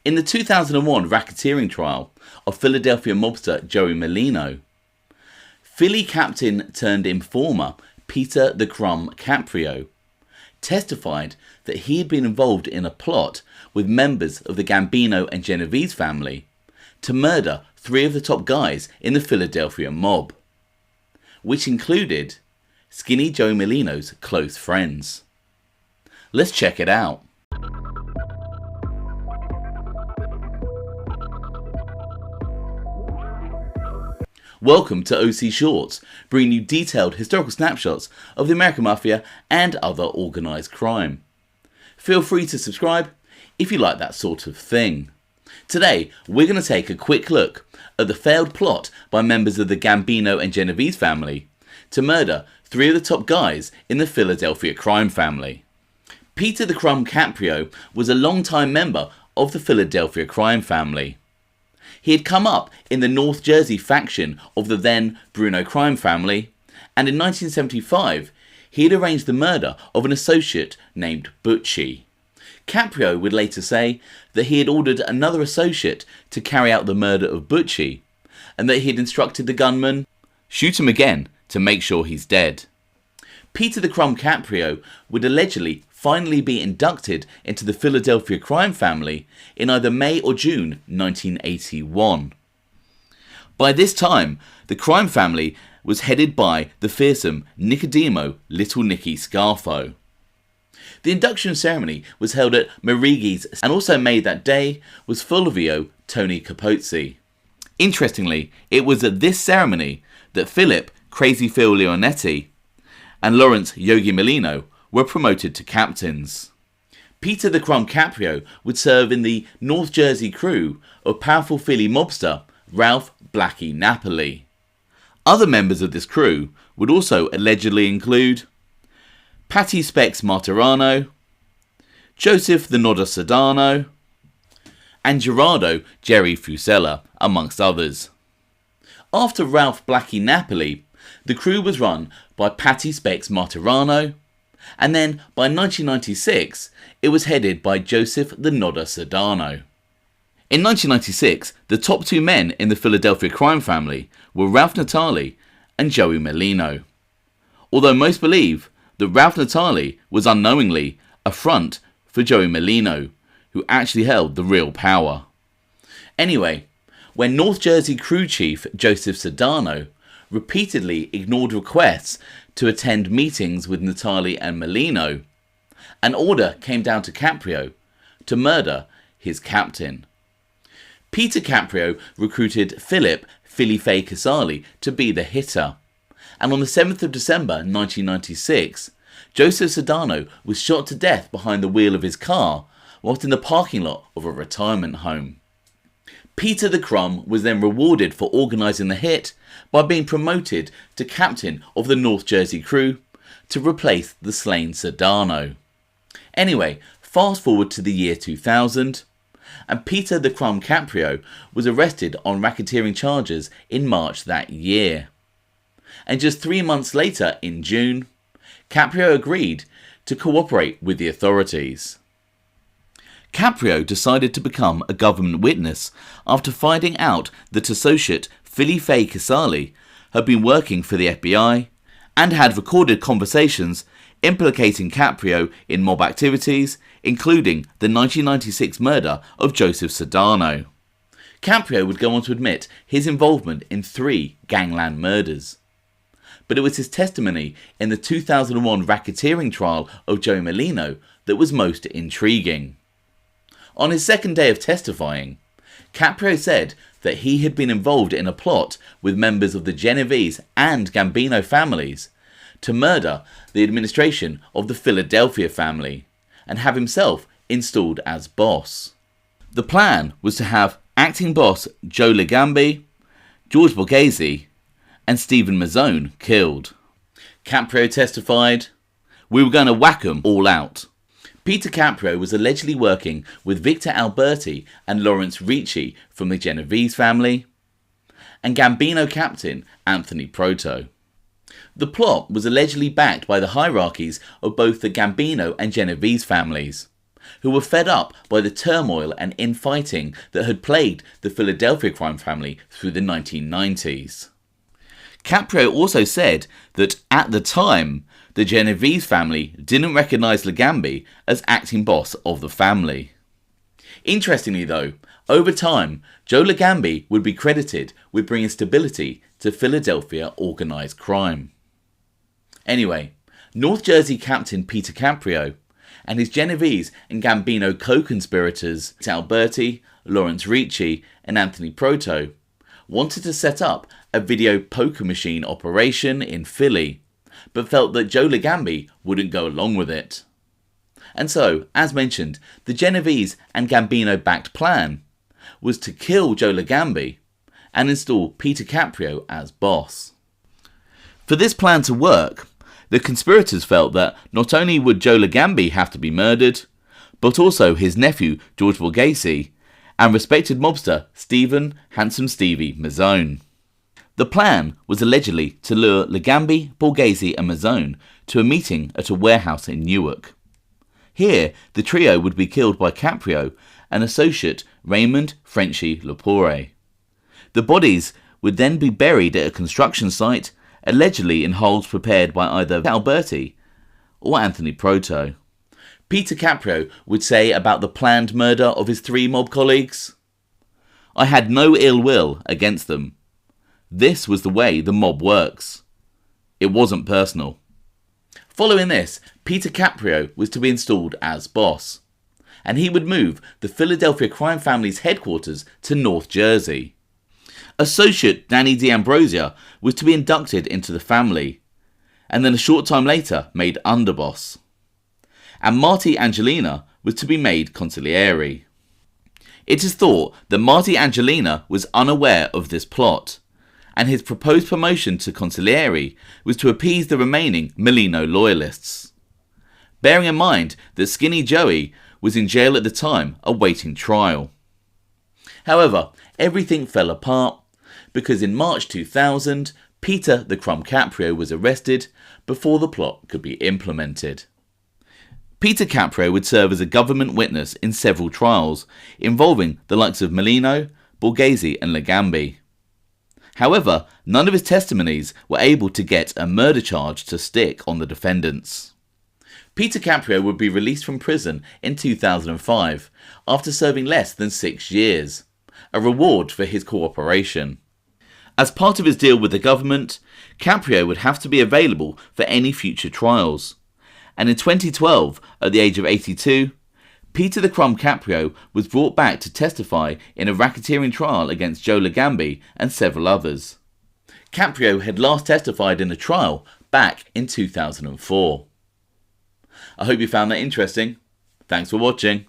In the 2001 racketeering trial of Philadelphia mobster Joey Merlino, Philly captain turned informer Peter the Crumb Caprio testified that he had been involved in a plot with members of the Gambino and Genovese family to murder 3 of the top guys in the Philadelphia mob, which included Skinny Joe Merlino's close friends. Let's check it out. Welcome to OC Shorts, bringing you detailed historical snapshots of the American Mafia and other organised crime. Feel free to subscribe if you like that sort of thing. Today, we're going to take a quick look at the failed plot by members of the Gambino and Genovese family to murder 3 of the top guys in the Philadelphia crime family. Peter the Crumb Caprio was a long-time member of the Philadelphia crime family. He had come up in the North Jersey faction of the then Bruno crime family, and in 1975 he had arranged the murder of an associate named Butchie. Caprio would later say that he had ordered another associate to carry out the murder of Butchie, and that he had instructed the gunman, shoot him again to make sure he's dead. Peter the Crumb Caprio would allegedly finally be inducted into the Philadelphia crime family in either May or June 1981. By this time, the crime family was headed by the fearsome Nicodemo Little Nicky Scarfo. The induction ceremony was held at Borgesi's, and also made that day was Fulvio Tony Capozzi. Interestingly, it was at this ceremony that Philip Crazy Phil Leonetti and Lawrence Yogi Merlino were promoted to captains. Peter the Crumb Caprio would serve in the North Jersey crew of powerful Philly mobster Ralph Blackie Napoli. Other members of this crew would also allegedly include Patty Specs Martirano, Joseph the Nodder Sedano, and Gerardo Jerry Fusella, amongst others. After Ralph Blackie Napoli, the crew was run by Patty Specs Martirano, and then by 1996 it was headed by Joseph the Nodder Sedano. In 1996, the top 2 men in the Philadelphia crime family were Ralph Natali and Joey Merlino, although most believe that Ralph Natali was unknowingly a front for Joey Merlino, who actually held the real power. Anyway, when North Jersey crew chief Joseph Sedano repeatedly ignored requests to attend meetings with Natali and Merlino, an order came down to Caprio to murder his captain. Peter Caprio recruited Philip Philly Fay Casali to be the hitter, and on the 7th of December 1996, Joseph Sedano was shot to death behind the wheel of his car whilst in the parking lot of a retirement home. Peter the Crumb was then rewarded for organising the hit by being promoted to captain of the North Jersey crew to replace the slain Sedano. Anyway, fast forward to the year 2000, and Peter the Crumb Caprio was arrested on racketeering charges in March that year. And just 3 months later, in June, Caprio agreed to cooperate with the authorities. Caprio decided to become a government witness after finding out that associate Philly Fay Casali had been working for the FBI and had recorded conversations implicating Caprio in mob activities, including the 1996 murder of Joseph Sedano. Caprio would go on to admit his involvement in 3 gangland murders, but it was his testimony in the 2001 racketeering trial of Joe Merlino that was most intriguing. On his second day of testifying, Caprio said that he had been involved in a plot with members of the Genovese and Gambino families to murder the administration of the Philadelphia family and have himself installed as boss. The plan was to have acting boss Joe Ligambi, George Borgesi and Steve Mazzone killed. Caprio testified, "We were going to whack 'em all out." Peter Caprio was allegedly working with Victor Alberti and Lawrence RIcci from the Genovese family, and Gambino captain Anthony Proto. The plot was allegedly backed by the hierarchies of both the Gambino and Genovese families, who were fed up by the turmoil and infighting that had plagued the Philadelphia crime family through the 1990s. Caprio also said that at the time, the Genovese family didn't recognise Ligambi as acting boss of the family. Interestingly though, over time, Joe Ligambi would be credited with bringing stability to Philadelphia organised crime. Anyway, North Jersey Captain Peter Caprio and his Genovese and Gambino co-conspirators Alberti, Lawrence Ricci and Anthony Proto wanted to set up a video poker machine operation in Philly, but felt that Joe Ligambi wouldn't go along with it. And so, as mentioned, the Genovese and Gambino-backed plan was to kill Joe Ligambi and install Peter Caprio as boss. For this plan to work, the conspirators felt that not only would Joe Ligambi have to be murdered, but also his nephew George Borgesi and respected mobster Stephen Handsome Stevie Mazzone. The plan was allegedly to lure Ligambi, Borgesi and Mazzone to a meeting at a warehouse in Newark. Here, the trio would be killed by Caprio and associate Raymond Frenchy Lepore. The bodies would then be buried at a construction site, allegedly in holes prepared by either Alberti or Anthony Proto. Peter Caprio would say about the planned murder of his three mob colleagues, "I had no ill will against them. This was the way the mob works. It wasn't personal." Following this, Peter Caprio was to be installed as boss, and he would move the Philadelphia crime family's headquarters to North Jersey. Associate Danny D'Ambrosia was to be inducted into the family, and then a short time later made underboss. And Marty Angelina was to be made consigliere. It is thought that Marty Angelina was unaware of this plot, and his proposed promotion to consigliere was to appease the remaining Merlino loyalists. Bearing in mind that Skinny Joey was in jail at the time awaiting trial. However, everything fell apart because in March 2000, Peter the Crumb Caprio was arrested before the plot could be implemented. Peter Caprio would serve as a government witness in several trials involving the likes of Merlino, Borgesi and Ligambi. However, none of his testimonies were able to get a murder charge to stick on the defendants. Peter Caprio would be released from prison in 2005 after serving less than 6 years, a reward for his cooperation. As part of his deal with the government, Caprio would have to be available for any future trials, and in 2012, at the age of 82, Peter the Crumb Caprio was brought back to testify in a racketeering trial against Joe Ligambi and several others. Caprio had last testified in a trial back in 2004. I hope you found that interesting. Thanks for watching.